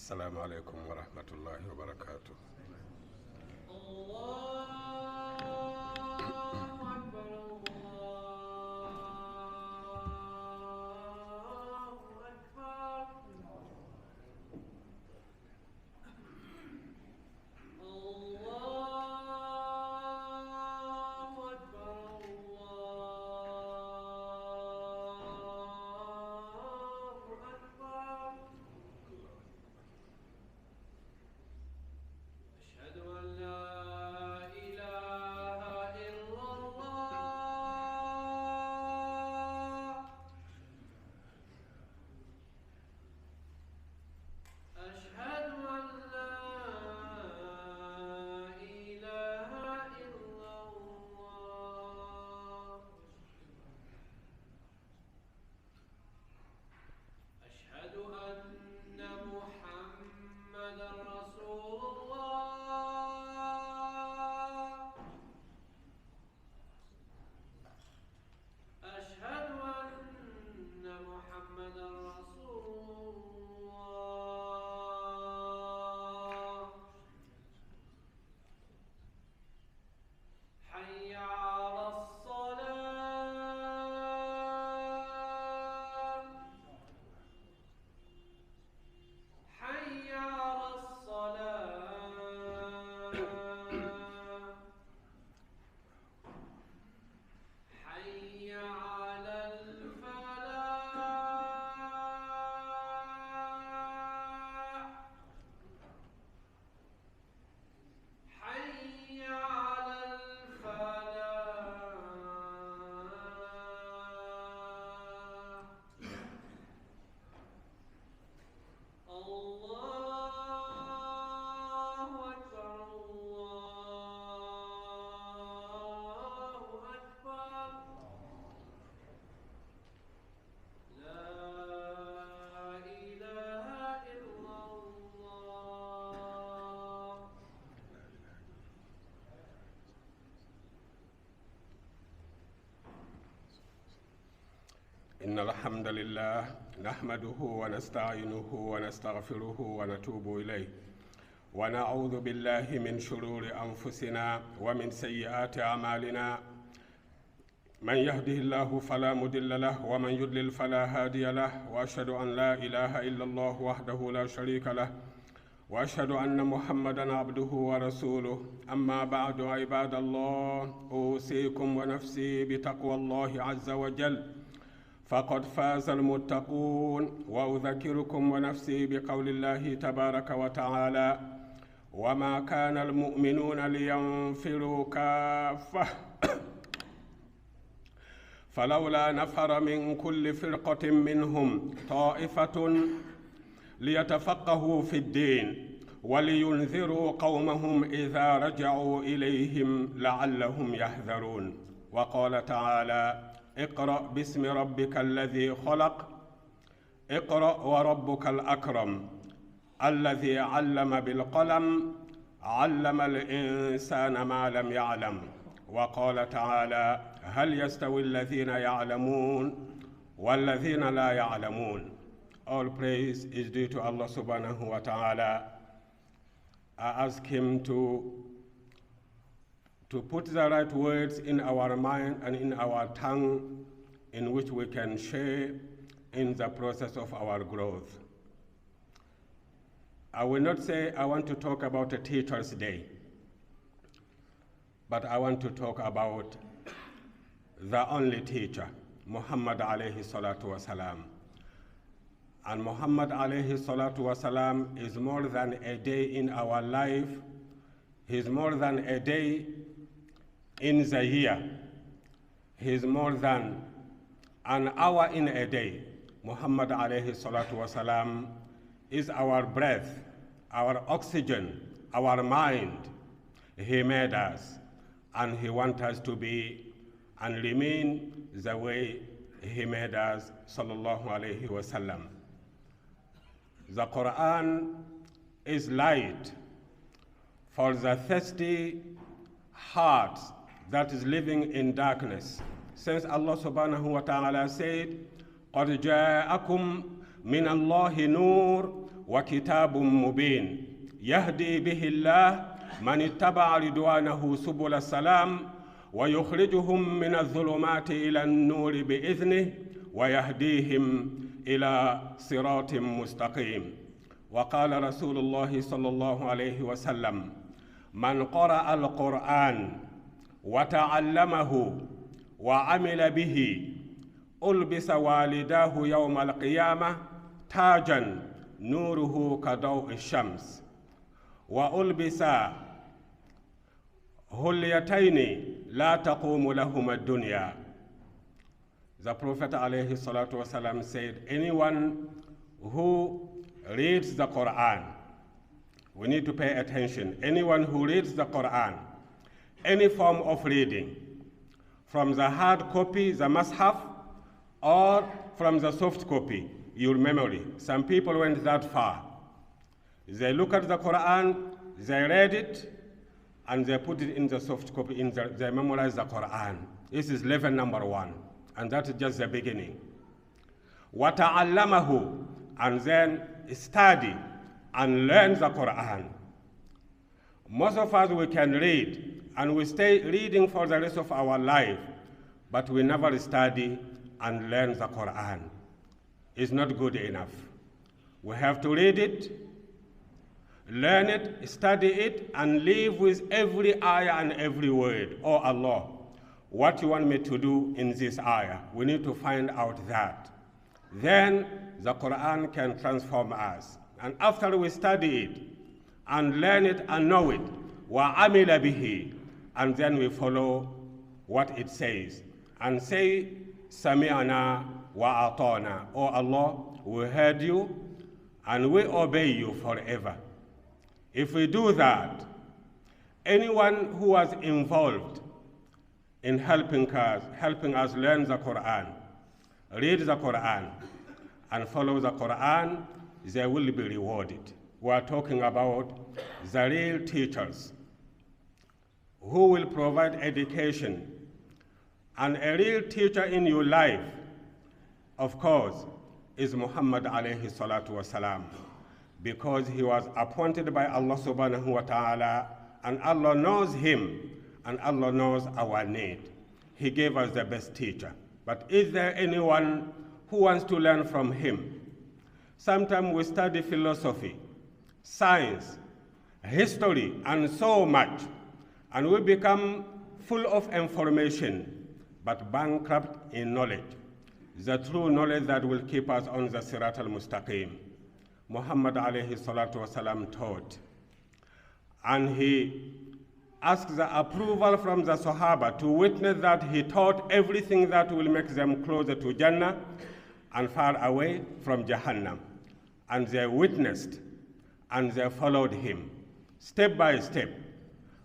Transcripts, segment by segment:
السلام عليكم ورحمة الله وبركاته. إن الحمد لله نحمده ونستعينه ونستغفره ونتوب إليه ونعوذ بالله من شرور أنفسنا ومن سيئات أعمالنا من يهده الله فلا مضل له ومن يضلل فلا هادي له وأشهد أن لا إله إلا الله وحده لا شريك له وأشهد أن محمدًا عبده ورسوله أما بعد عباد الله أوصيكم ونفسي بتقوى الله عز وجل فقد فاز المتقون وأذكركم ونفسي بقول الله تبارك وتعالى وما كان المؤمنون لينفروا كافة فلولا نفر من كل فرقة منهم طائفة ليتفقهوا في الدين ولينذروا قومهم إذا رجعوا إليهم لعلهم يحذرون. وقال تعالى اقرأ باسم ربك الذي خلق اقرأ وربك الأكرم الذي علم بالقلم علم الإنسان ما لم يعلم. وقال تعالى هل يستوي الذين يعلمون والذين لا يعلمون. All praise is due to Allah subhanahu wa ta'ala. I ask him to put the right words in our mind and in our tongue in which we can share in the process of our growth. I will not say I want to talk about a Teacher's Day, but I want to talk about the only teacher, Muhammad alayhi salatu wasalam. And Muhammad alayhi salatu wasalam is more than a day in our life. He's more than a day in the year. He's more than an hour in a day. Muhammad alayhi salatu wasalam is our breath, our oxygen, our mind. He made us, and he wants us to be and remain the way he made us, sallallahu alayhi wasallam. The Quran is light for the thirsty heart that is living in darkness. Since Allah subhanahu wa ta'ala said, قَدْ جَاءَكُمْ مِنَ اللَّهِ نُورٌ وكتاب مبين يهدي به الله من اتبع رضوانه سبل السلام ويخرجهم من الظلمات إلى النور بإذنه ويهديهم إلى صراط مستقيم. وقال رسول الله صلى الله عليه وسلم: من قرأ القرآن وتعلمه وعمل به ألبس والداه يوم القيامة تاجا نوره كضوء الشمس وألبس هليتين لا تقوم لهما الدنيا. The Prophet ﷺ said, anyone who reads the Quran, we need to pay attention, anyone who reads the Quran, any form of reading, from the hard copy, the Mashaf, or from the soft copy, your memory. Some people went that far. They look at the Quran, they read it, and they put it in the soft copy, they memorize the Quran. This is level number 1, and that is just the beginning. وَتَعَلَّمَهُ, and then study and learn the Quran. Most of us, we can read, and we stay reading for the rest of our life, but we never study and learn the Quran. It's not good enough. We have to read it, learn it, study it, and live with every ayah and every word. Oh Allah, what you want me to do in this ayah? We need to find out that. Then the Quran can transform us. And after we study it and learn it and know it, وَعَمِلَ بِهِ, and then we follow what it says and say, Sami'ana wa atana. Oh Allah, we heard you and we obey you forever. If we do that, anyone who was involved in helping us learn the Quran, read the Quran, and follow the Quran, they will be rewarded. We are talking about the real teachers who will provide education. And a real teacher in your life, of course, is Muhammad alayhi salatu wasalam, because he was appointed by Allah subhanahu wa ta'ala, and Allah knows him, and Allah knows our need. He gave us the best teacher. But is there anyone who wants to learn from him? Sometimes we study philosophy, science, history, and so much, and we become full of information, but bankrupt in knowledge, the true knowledge that will keep us on the Sirat al-Mustaqim. Muhammad alayhi salatu wasalam taught, and he asked the approval from the Sahaba to witness that he taught everything that will make them closer to Jannah and far away from Jahannam. And they witnessed, and they followed him step by step,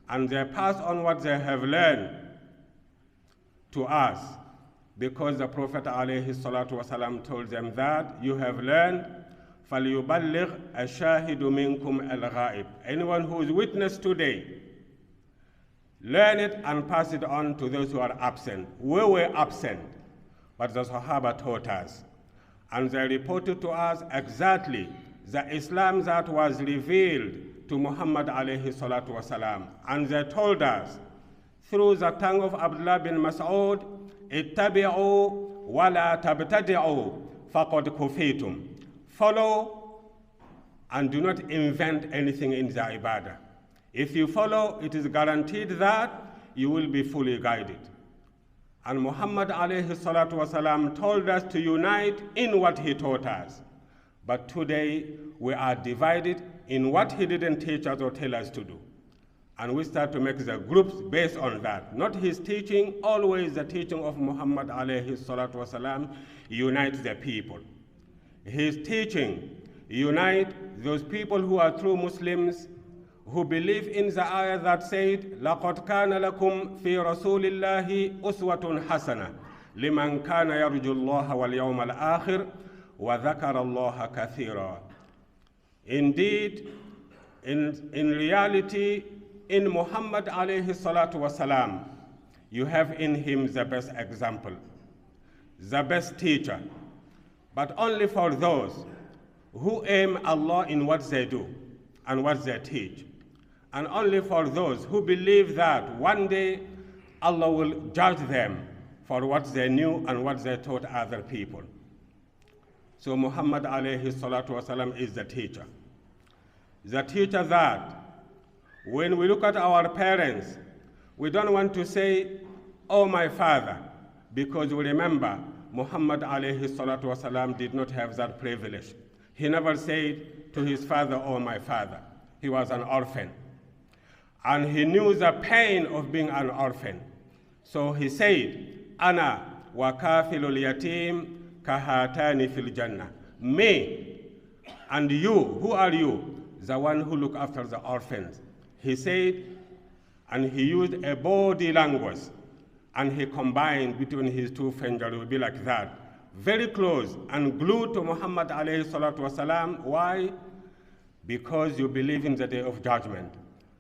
and they passed on what they have learned to us, because the Prophet ﷺ told them that you have learned, فَلْيُبَلِّغْ الشَّاهِدُ مِنْكُمْ الْغَائِبِ. Anyone who is witness today, learn it and pass it on to those who are absent. We were absent, but the Sahaba taught us, and they reported to us exactly the Islam that was revealed to Muhammad ﷺ, and they told us through the tongue of Abdullah bin Mas'ud, ittabi'u wa la tabtadi'u faqad kufitum. Follow and do not invent anything in the ibadah. If you follow, it is guaranteed that you will be fully guided. And Muhammad ﷺ told us to unite in what he taught us. But today we are divided in what he didn't teach us or tell us to do. And we start to make the groups based on that. Not his teaching, always the teaching of Muhammad ﷺ unites the people. His teaching unite those people who are true Muslims, who believe in the ayah that said, لَقَدْ كَانَ لَكُمْ فِي رَسُولِ اللَّهِ أُسْوَةٌ حَسَنَةٌ لِمَنْ كَانَ يَرْجُو اللَّهَ وَالْيَوْمَ الْآخِرِ وَذَكَرَ اللَّهَ كَثِيرًا. Indeed, in reality, in Muhammad alayhi salatu wasalam, you have in him the best example, the best teacher, but only for those who aim Allah in what they do and what they teach, and only for those who believe that one day Allah will judge them for what they knew and what they taught other people. So Muhammad alayhi salatu wasalam is the teacher. The teacher that when we look at our parents, we don't want to say, oh my father, because we remember Muhammad alayhi salatu wasalam did not have that privilege. He never said to his father, oh my father. He was an orphan. And he knew the pain of being an orphan. So he said, Ana wa kafilul yatim kahatani fil jannah. Me and you, who are you? The one who look after the orphans. He said, and he used a body language, and he combined between his two fingers, it would be like that. Very close and glued to Muhammad alayhi salatu wasalam. Why? Because you believe in the day of judgment.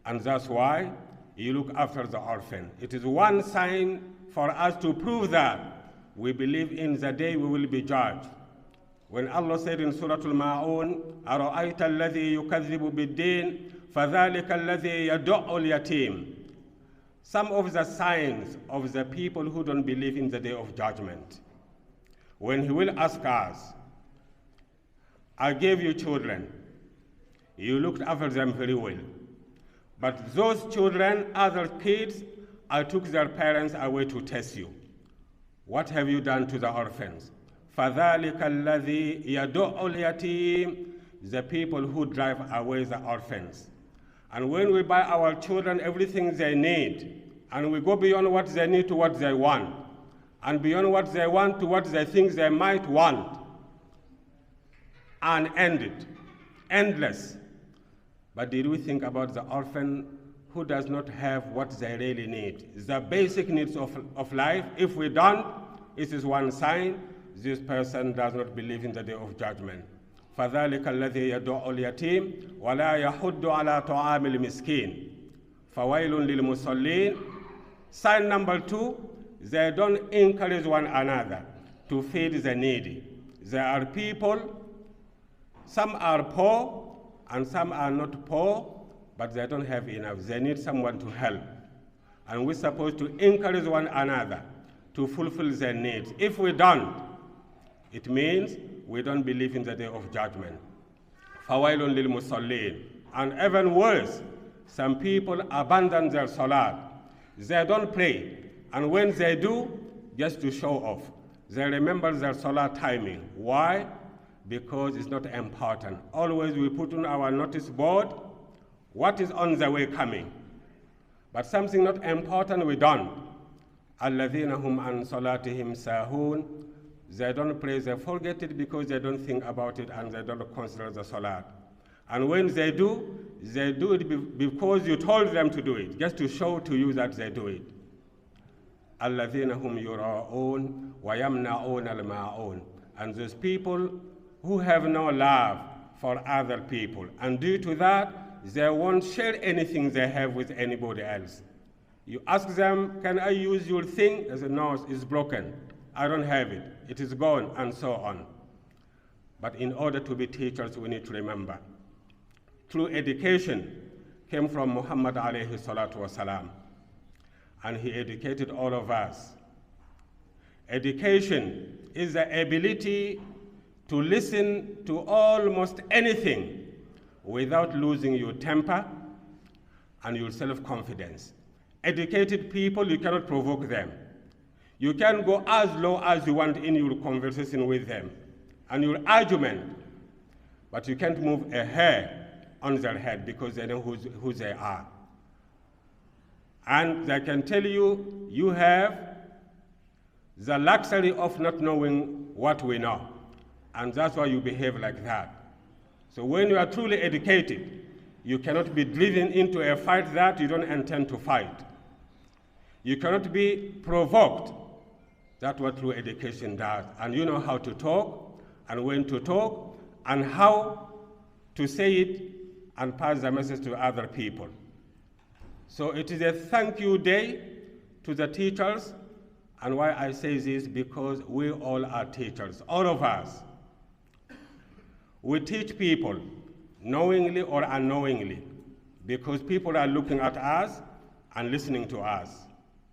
And that's why you look after the orphan. It is one sign for us to prove that we believe in the day we will be judged. When Allah said in Surah Al-Ma'un, أَرَأَيْتَ الَّذِي يُكَذِّبُ بِالدِّينِ فَذَلِكَ الَّذِي يَدُعُّ الْيَتِيمِ. Some of the signs of the people who don't believe in the day of judgment. When he will ask us, I gave you children, you looked after them very well. But those children, other kids, I took their parents away to test you. What have you done to the orphans? فَذَلِكَ الَّذِي يَدُعُّ الْيَتِيمِ. The people who drive away the orphans. And when we buy our children everything they need, and we go beyond what they need to what they want, and beyond what they want to what they think they might want, unended, endless. But did we think about the orphan who does not have what they really need? The basic needs of life. If we don't, it is one sign this person does not believe in the day of judgment. فَذَلِكَ الَّذِي يَدُعُّ الْيَتِيمِ وَلَا يَحُدُّ عَلَى طَعَامِ الْمِسْكِينِ فَوَيْلٌ لِلْمُصَلِّينَ. Sign number 2, they don't encourage one another to feed the needy. There are people, some are poor and some are not poor, but they don't have enough. They need someone to help. And we're supposed to encourage one another to fulfill their needs. If we don't, it means we don't believe in the day of judgment. فَوَيْلٌ لِلْمُصَلِّينَ. And even worse, some people abandon their salat. They don't pray. And when they do, just to show off, they remember their salat timing. Why? Because it's not important. Always we put on our notice board what is on the way coming. But something not important we don't. الَّذِينَ هُمْ عَنْ صَلَاتِهِمْ سَاهُونَ. They don't pray, they forget it because they don't think about it and they don't consider the salat. And when they do it because you told them to do it, just to show to you that they do it. الَّذِينَ هُمْ يُرَاءُونَ وَيَمْنَعُونَ الْمَاعُونَ. And those people who have no love for other people. And due to that, they won't share anything they have with anybody else. You ask them, can I use your thing? They say, no, it's broken. I don't have it. It is gone, and so on. But in order to be teachers, we need to remember, true education came from Muhammad alayhi salatu wasalam, and he educated all of us. Education is the ability to listen to almost anything without losing your temper and your self-confidence. Educated people, you cannot provoke them. You can go as low as you want in your conversation with them and your argument, but you can't move a hair on their head because they know who they are. And they can tell you, you have the luxury of not knowing what we know, and that's why you behave like that. So when you are truly educated, you cannot be driven into a fight that you don't intend to fight. You cannot be provoked. That's what true education does. And you know how to talk, and when to talk, and how to say it and pass the message to other people. So it is a thank you day to the teachers. And why I say this, because we all are teachers, all of us. We teach people, knowingly or unknowingly, because people are looking at us and listening to us.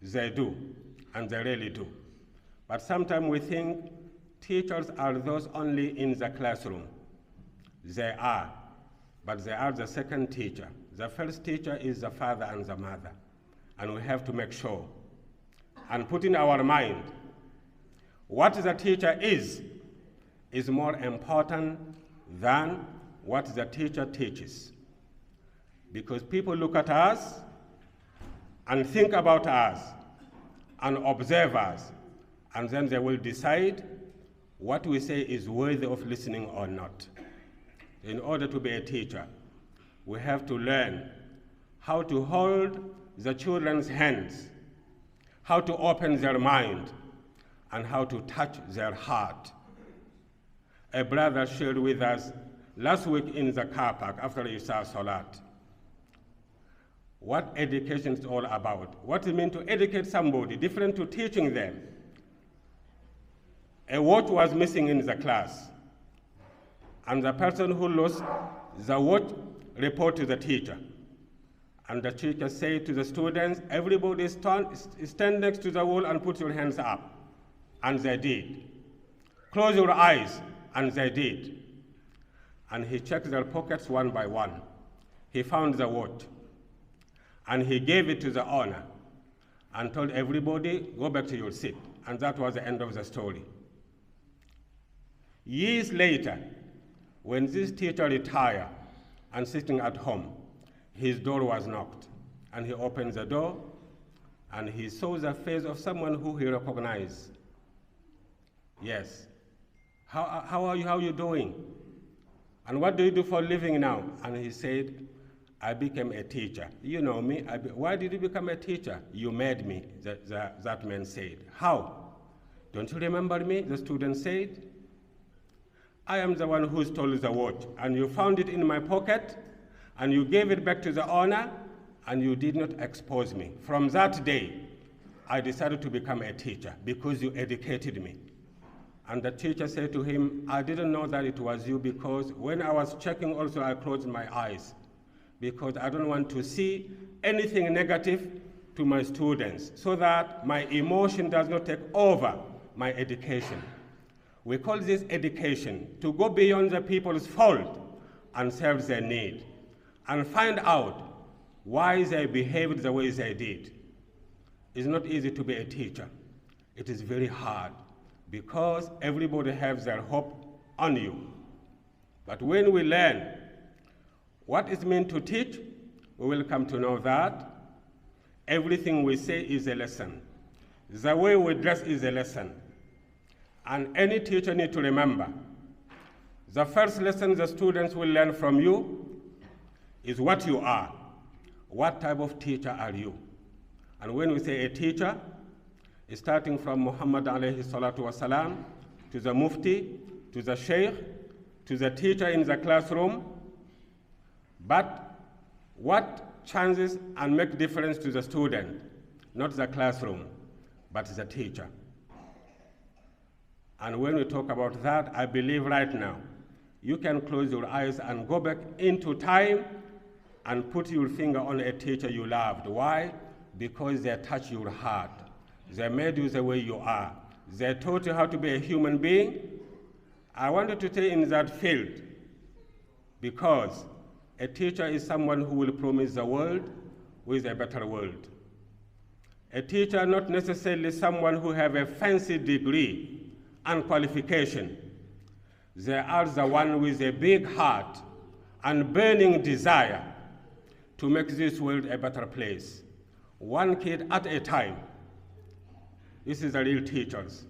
They do, and they really do. But sometimes we think teachers are those only in the classroom. They are, but they are the second teacher. The first teacher is the father and the mother, and we have to make sure and put in our mind what the teacher is more important than what the teacher teaches. Because people look at us and think about us and observe us, and then they will decide what we say is worthy of listening or not. In order to be a teacher, we have to learn how to hold the children's hands, how to open their mind, and how to touch their heart. A brother shared with us last week in the car park after Isha Salat what education is all about, what it means to educate somebody, different to teaching them. A watch was missing in the class, and the person who lost the watch reported to the teacher. And the teacher said to the students, everybody stand next to the wall and put your hands up. And they did. Close your eyes, and they did. And he checked their pockets one by one. He found the watch, and he gave it to the owner and told everybody, go back to your seat. And that was the end of the story. Years later, when this teacher retired and sitting at home, his door was knocked, and he opened the door, and he saw the face of someone who he recognized. Yes. How are you? How are you doing? And what do you do for a living now? And he said, I became a teacher. You know me. Why did you become a teacher? You made me, that man said. How? Don't you remember me? The student said. I am the one who stole the watch, and you found it in my pocket, and you gave it back to the owner, and you did not expose me. From that day, I decided to become a teacher because you educated me. And the teacher said to him, I didn't know that it was you, because when I was checking also, I closed my eyes, because I don't want to see anything negative to my students, so that my emotion does not take over my education. We call this education, to go beyond the people's fault and serve their need, and find out why they behaved the way they did. It's not easy to be a teacher. It is very hard, because everybody has their hope on you. But when we learn what it means to teach, we will come to know that everything we say is a lesson. The way we dress is a lesson. And any teacher needs to remember, the first lesson the students will learn from you is what you are. What type of teacher are you? And when we say a teacher, it's starting from Muhammad alayhi salatu wasalam, to the mufti, to the sheikh, to the teacher in the classroom. But what changes and make difference to the student? Not the classroom, but the teacher. And when we talk about that, I believe right now, you can close your eyes and go back into time and put your finger on a teacher you loved. Why? Because they touched your heart. They made you the way you are. They taught you how to be a human being. I wanted to stay in that field because a teacher is someone who will promise the world with a better world. A teacher not necessarily someone who have a fancy degree and qualification. They are the one with a big heart and burning desire to make this world a better place. One kid at a time. This is the real teachers.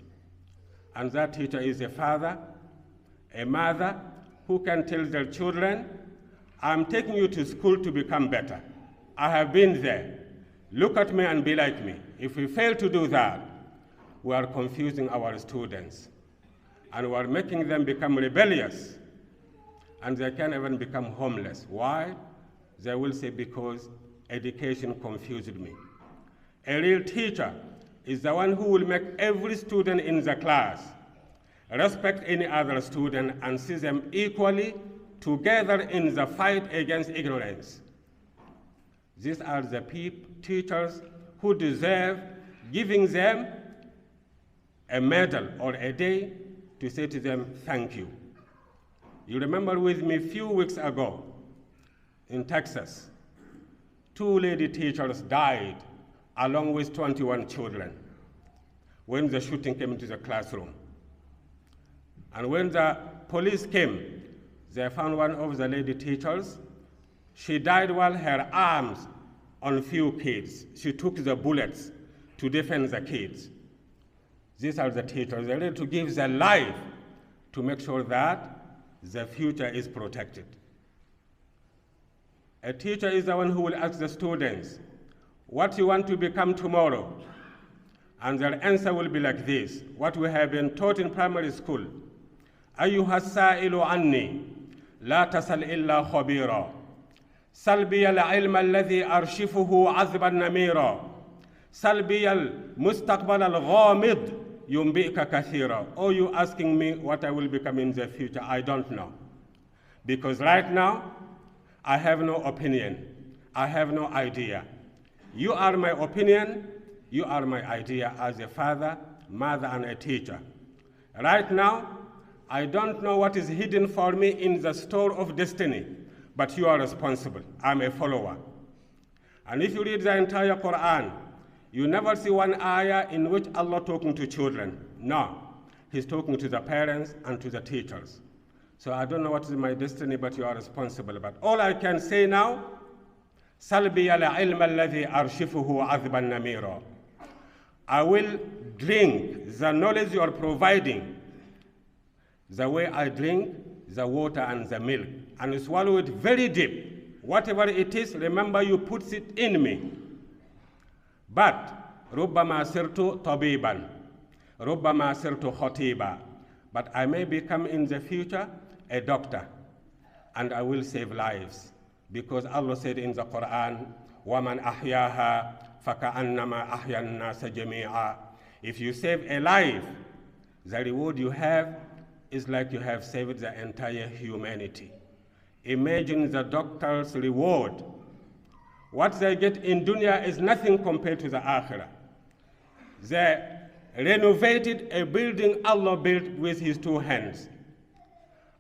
And that teacher is a father, a mother who can tell their children, I'm taking you to school to become better. I have been there. Look at me and be like me. If we fail to do that, we are confusing our students, and we are making them become rebellious, and they can even become homeless. Why? They will say, because education confused me. A real teacher is the one who will make every student in the class respect any other student, and see them equally together in the fight against ignorance. These are the teachers who deserve giving them a medal or a day to say to them, thank you. You remember with me a few weeks ago in Texas, 2 lady teachers died along with 21 children when the shooting came into the classroom. And when the police came, they found one of the lady teachers. She died while her arms on few kids. She took the bullets to defend the kids. These are the teachers. They're ready to give their life to make sure that the future is protected. A teacher is the one who will ask the students, what you want to become tomorrow? And their answer will be like this, what we have been taught in primary school. أيها السائل عني لا تسل إلا خبيرا سلبي العلم الذي أرشفه عذبا نميرا سلبي المستقبل الغامض ينبئك كثيرا. Oh, you asking me what I will become in the future? I don't know. Because right now, I have no opinion. I have no idea. You are my opinion. You are my idea as a father, mother, and a teacher. Right now, I don't know what is hidden for me in the store of destiny, but you are responsible. I'm a follower. And if you read the entire Quran, you never see one ayah in which Allah talking to children. No, He's talking to the parents and to the teachers. So I don't know what is my destiny, but you are responsible. But all I can say now, سَلْبِيَ الْعِلْمَ الَّذِي أَرْشِفُهُ عَذْبًا نَمِيرًا. I will drink the knowledge you are providing the way I drink the water and the milk, and swallow it very deep. Whatever it is, remember you put it in me. But رُبَّمَا سِرْتُ طَبِيبًا رُبَّمَا سِرْتُ خَطِيبًا. But I may become in the future a doctor, and I will save lives. Because Allah said in the Quran, وَمَنْ أَحْيَاهَا فَكَأَنَّمَا أَحْيَا النَّاسَ جَمِيعًا. If you save a life, the reward you have is like you have saved the entire humanity. Imagine the doctor's reward. What they get in dunya is nothing compared to the akhirah. They renovated a building Allah built with His 2 hands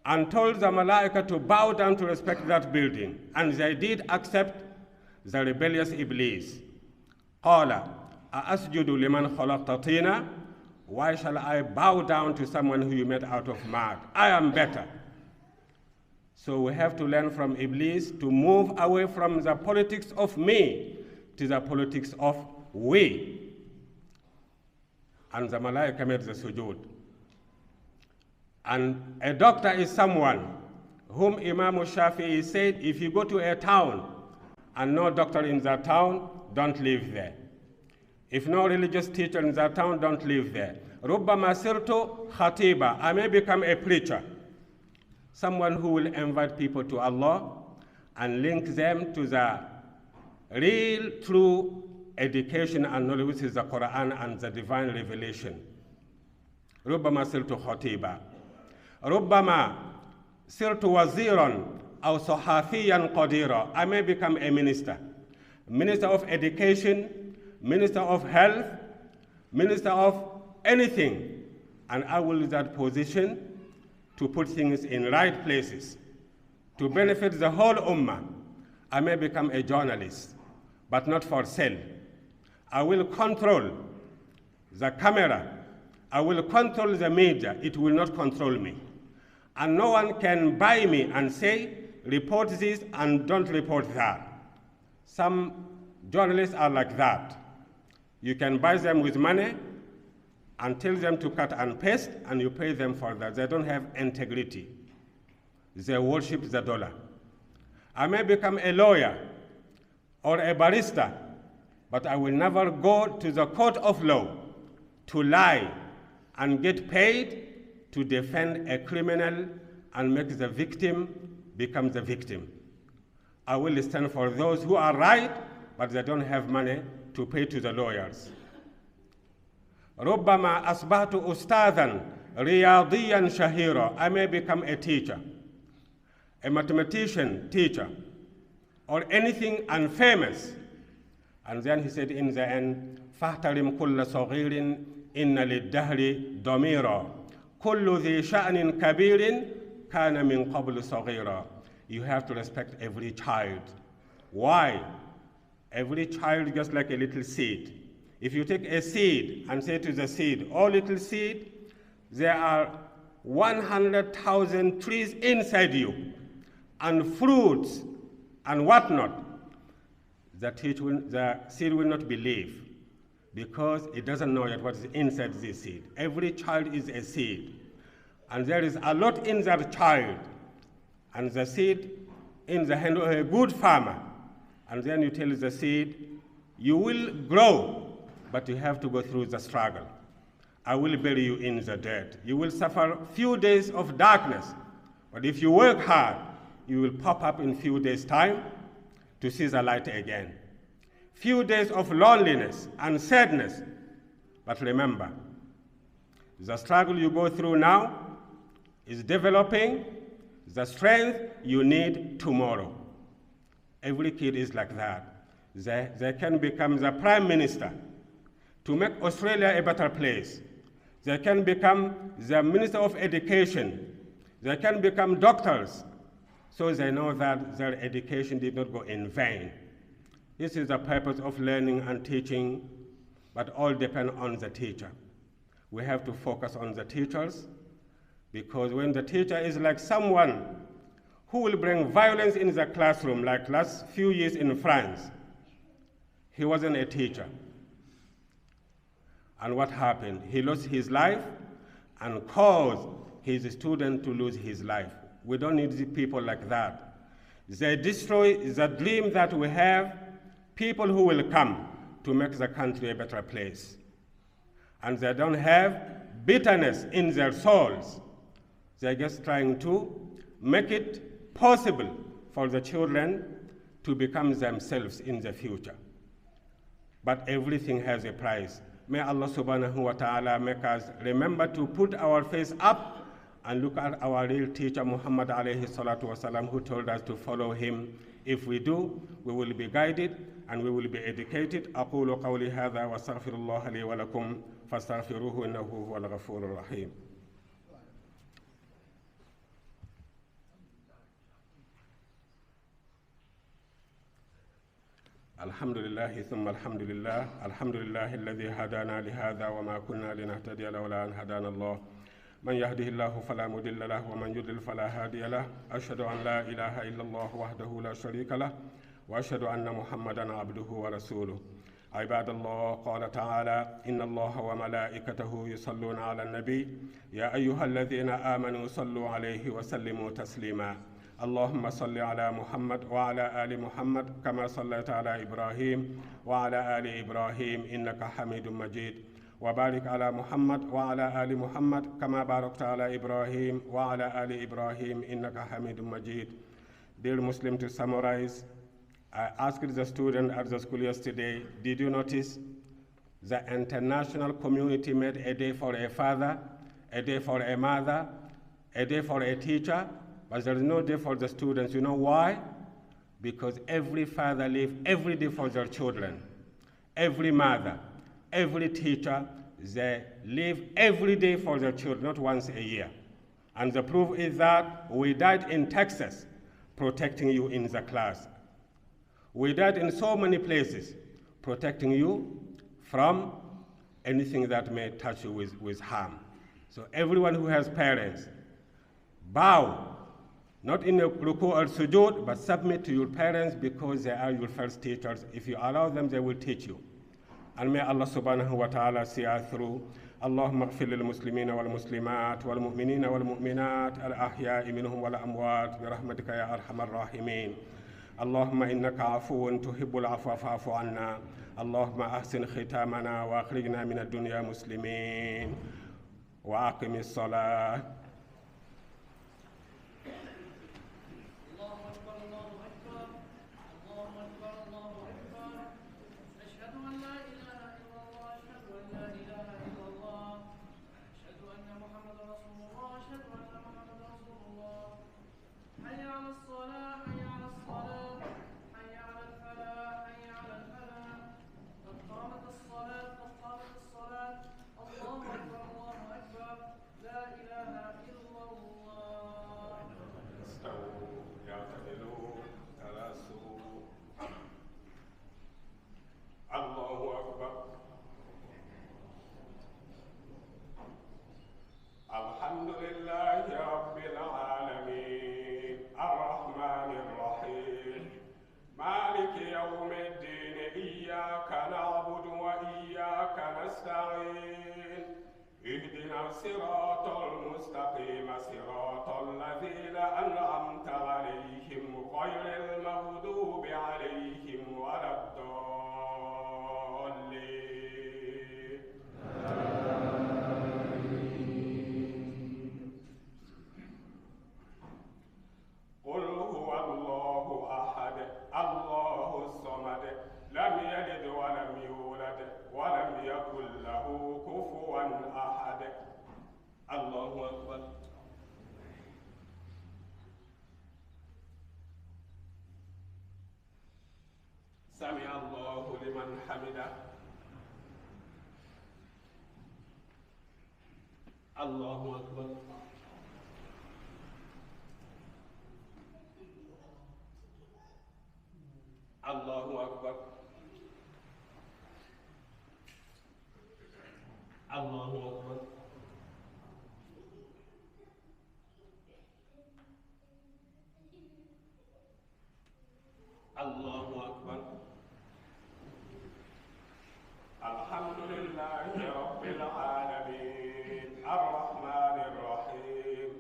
and told the malaika to bow down to respect that building. And they did accept the rebellious Iblis. قَالَ أَأَسْجُدُ لِمَنْ خَلَقْتَ طِينًا. Why shall I bow down to someone who you made out of mud? I am better. So we have to learn from Iblis to move away from the politics of me to the politics of we. And the malaika made the sujood. And a doctor is someone whom Imam Shafi'i said, if you go to a town and no doctor in that town, don't live there. If no religious teacher in that town, don't live there. رُبَّمَا سِرْتُ خَطِيبًا. I may become a preacher, someone who will invite people to Allah and link them to the real, true education and knowledge, which is the Quran and the divine revelation. رُبَّمَا سِرْتُ خَطِيبًا. رُبَّمَا سِرْتُ وَزِيرًا أَوْ صَحَافِيًّا قَدِيرًا. I may become a minister, minister of education, minister of health, minister of anything, and I will use that position to put things in right places to benefit the whole ummah. I may become a journalist, but not for sale. I will control the camera. I will control the media. It will not control me. And no one can buy me and say, report this and don't report that. Some journalists are like that. You can buy them with money and tell them to cut and paste, and you pay them for that. They don't have integrity. They worship the dollar. I may become a lawyer or a barrister, but I will never go to the court of law to lie and get paid to defend a criminal and make the victim become the victim. I will stand for those who are right, but they don't have money to pay to the lawyers. ربما أصبحت أستاذا رياضيا شهيرا. I may become a teacher, a mathematician teacher, or anything unfamous. And then he said in the end, فاحترم كل صغير إن للدهر ضميرا كل ذي شأن كبير كان من قبل صغيرا. You have to respect every child. Why? Every child just like a little seed. If you take a seed and say to the seed, oh little seed, there are 100,000 trees inside you, and fruits and whatnot, the seed will not believe because it doesn't know yet what is inside this seed. Every child is a seed, and there is a lot in that child, and the seed in the hand of a good farmer. And then you tell the seed, you will grow, but you have to go through the struggle. I will bury you in the dirt. You will suffer few days of darkness, but if you work hard, you will pop up in few days' time to see the light again. Few days of loneliness and sadness, but remember, the struggle you go through now is developing the strength you need tomorrow. Every kid is like that. They can become the prime minister to make Australia a better place. They can become the minister of education. They can become doctors. So they know that their education did not go in vain. This is the purpose of learning and teaching, but all depend on the teacher. We have to focus on the teachers, because when the teacher is like someone who will bring violence in the classroom, like last few years in France, he wasn't a teacher. And what happened? He lost his life and caused his student to lose his life. We don't need people like that. They destroy the dream that we have, people who will come to make the country a better place. And they don't have bitterness in their souls. They're just trying to make it possible for the children to become themselves in the future. But everything has a price. May Allah subhanahu wa ta'ala make us remember to put our face up and look at our real teacher, Muhammad alayhi salatu wasalam, who told us to follow him. If we do, we will be guided and we will be educated. أقول قولي هذا واستغفر الله لي ولكم فاستغفروه إنه هو الغفور الرحيم. الحمد لله ثم الحمد لله. الحمد لله الذي هدانا لهذا وما كنا لنهتدي لولا أن هدانا الله. من يهده الله فلا مضل له ومن يضلل فلا هادي له. أشهد أن لا إله إلا الله وحده لا شريك له وأشهد أن محمدا عبده ورسوله. عباد الله، قال تعالى: إن الله وملائكته يصلون على النبي يا أيها الذين آمنوا صلوا عليه وسلموا تسليما. اللهم صل على محمد وعلى آل محمد كما صليت على إبراهيم وعلى آل إبراهيم إنك حميد مجيد. وبارك على محمد وعلى آل محمد كما باركت على إبراهيم وعلى آل إبراهيم إنك حميد مجيد. Dear Muslim, to summarize, I asked the student at the school yesterday, did you notice the international community made a day for a father, a day for a mother, a day for a teacher, but there is no day for the students. You know why? Because every father lives every day for their children. Every mother, every teacher, they live every day for their children, not once a year. And the proof is that we died in Texas protecting you in the class. We died in so many places protecting you from anything that may touch you with harm. So everyone who has parents, bow, not in a ruku or sujood, but submit to your parents because they are your first teachers. If you allow them, they will teach you. And may Allah subhanahu wa ta'ala see us through. اللهم اغفر للمسلمين والمسلمات والمؤمنين والمؤمنات الأحياء منهم والأموات برحمتك يا أرحم الراحمين. اللهم إنك عفو تحب العفو فاعف عنا. اللهم أحسن ختامنا وأخرجنا من الدنيا مسلمين. وأقم الصلاة. محمد إياك نعبد وإياك نستعين اهدنا الصراط المستقيم صراط الذين أنعمت عليهم غير المغضوب عليهم ولا الضالين. قل هو الله أحد الله الصمد لم يلد ولم يولد ولم يكن له كفوا أحد. الله أكبر. سمع الله لمن حمده. الله أكبر. الله أكبر. الله أكبر. الله أكبر. الحمد لله رب العالمين الرحمن الرحيم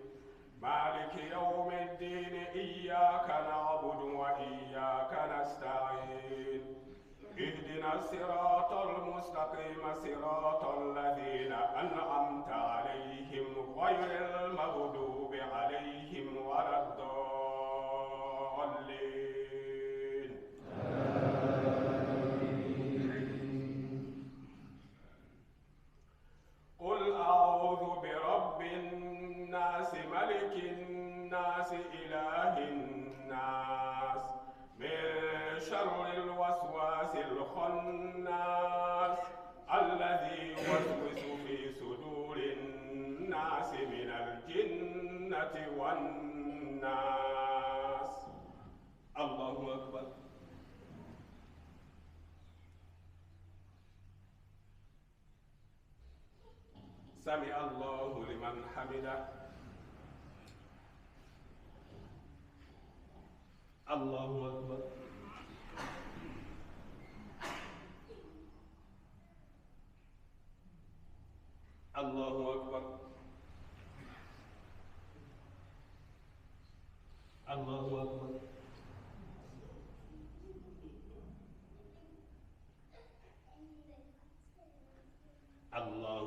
مالك يوم الدين إياك نعبد وإياك نستعين اهدنا الصراط المستقيم صراط الذين أنعمت عليهم غير المغضوب عليهم ولا الضالين. قل أعوذ برب الناس ملك الناس إله الناس من شر الوسواس الخناس الذي يوسوس في صدور الناس من الجنة والناس. الله أكبر. سمع الله لمن حمده. الله أكبر. الله أكبر. الله أكبر. الله